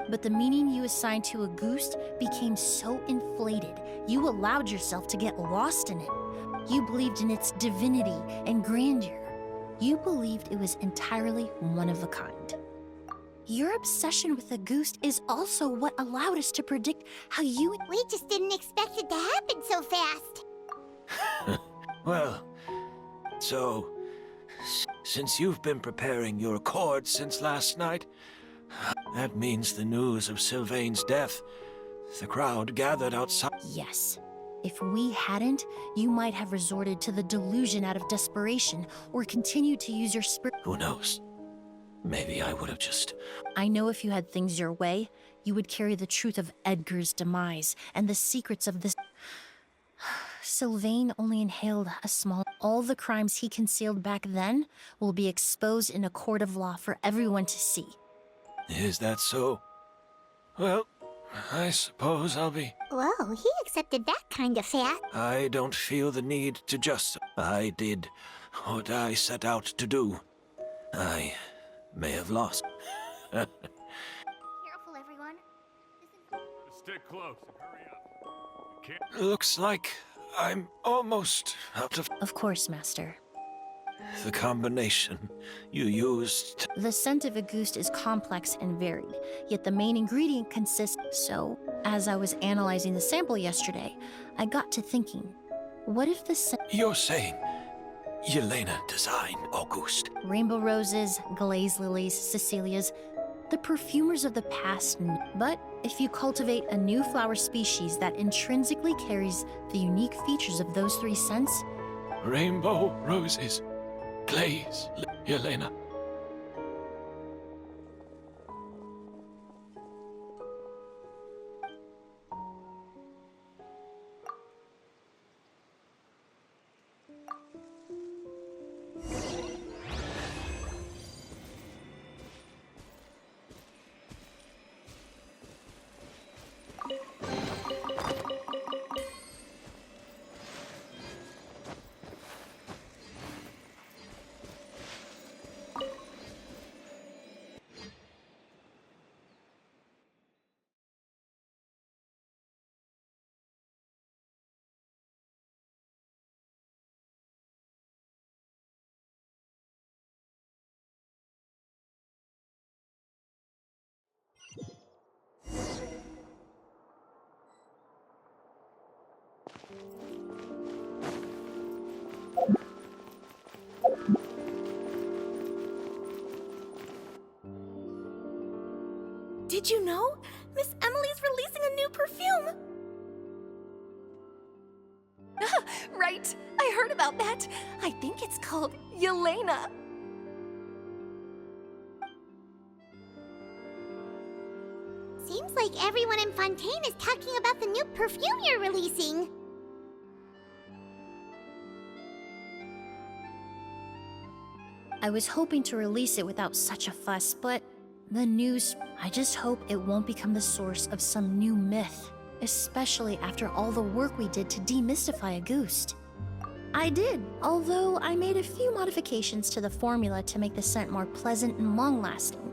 But the meaning you assigned to a goose became so inflated, you allowed yourself to get lost in it. You believed in its divinity and grandeur. You believed it was entirely one of a kind. Your obsession with the goose is also what allowed us to predict how you... We just didn't expect it to happen so fast. Well, so... since you've been preparing your accord since last night, that means the news of Sylvain's death. The crowd gathered outside... Yes. If we hadn't, you might have resorted to the delusion out of desperation, or continued to use your spirit... Who knows? Maybe I would have just... I know if you had things your way, you would carry the truth of Edgar's demise, and the secrets of this... Sylvain only inhaled a small... All the crimes he concealed back then will be exposed in a court of law for everyone to see. Is that so? Well, I suppose I'll be... Whoa, he accepted that kind of fast. I don't feel the need to just... I did what I set out to do. I may have lost. Careful, everyone. Stick close and hurry up. You can't... Looks like I'm almost out of... Of course, Master. The combination you used... The scent of a goose is complex and varied, yet the main ingredient consists... So, as I was analyzing the sample yesterday, I got to thinking, what if the scent... You're saying Yelena designed August? Rainbow roses, glaze lilies, Cecilias, the perfumers of the past but if you cultivate a new flower species that intrinsically carries the unique features of those three scents... Rainbow roses, glaze, Yelena. Did you know? Miss Emily's releasing a new perfume! Right, I heard about that. I think it's called Yelena. Seems like everyone in Fontaine is talking about the new perfume you're releasing. I was hoping to release it without such a fuss, but the news... I just hope it won't become the source of some new myth, especially after all the work we did to demystify a goose. I did, although I made a few modifications to the formula to make the scent more pleasant and long-lasting.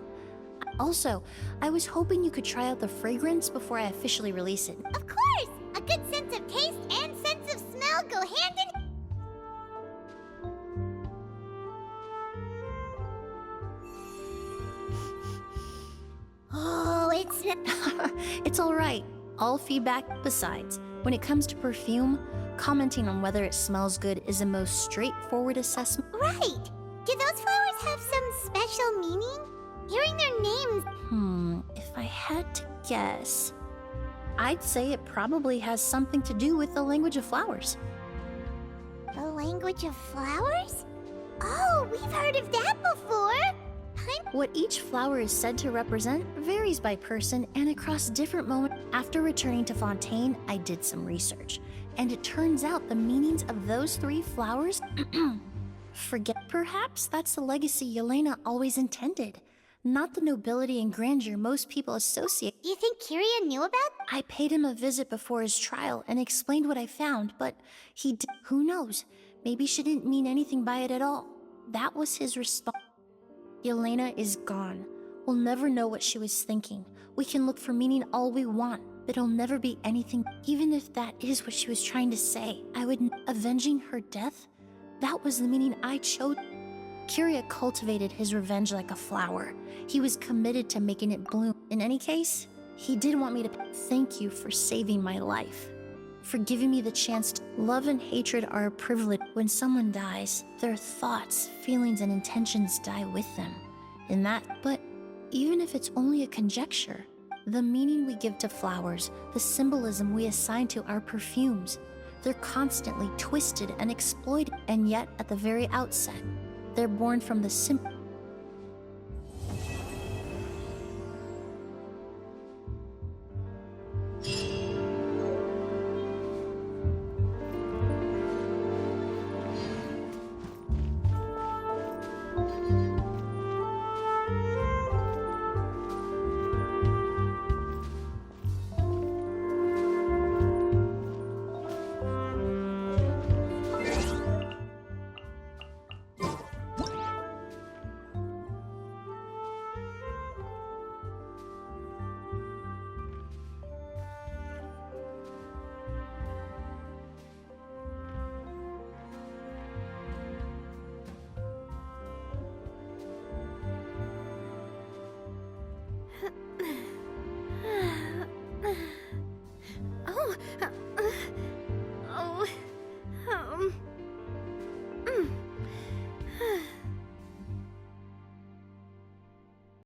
Also, I was hoping you could try out the fragrance before I officially release it. Of course! A good sense of taste and sense of smell go hand in... Oh, it's... It's alright. All feedback besides. When it comes to perfume, commenting on whether it smells good is the most straightforward assessment. Right! Do those flowers have some special meaning? Hearing their names... If I had to guess... I'd say it probably has something to do with the language of flowers. The language of flowers? Oh, we've heard of that before! What each flower is said to represent varies by person and across different moments. After returning to Fontaine, I did some research, and it turns out the meanings of those three flowers... Forget. Perhaps that's the legacy Yelena always intended, not the nobility and grandeur most people associate. Do you think Kiria knew about? I paid him a visit before his trial and explained what I found, but he did. Who knows? Maybe she didn't mean anything by it at all. That was his response. Yelena is gone. We'll never know what she was thinking. We can look for meaning all we want, but it'll never be anything, even if that is what she was trying to say. Avenging her death? That was the meaning I chose. Kiria cultivated his revenge like a flower. He was committed to making it bloom. In any case, he did want me to thank you for saving my life, for giving me the chance to. Love and hatred are a privilege. When someone dies, their thoughts, feelings, and intentions die with them. But even if it's only a conjecture, the meaning we give to flowers, the symbolism we assign to our perfumes, they're constantly twisted and exploited, and yet at the very outset, they're born from the simple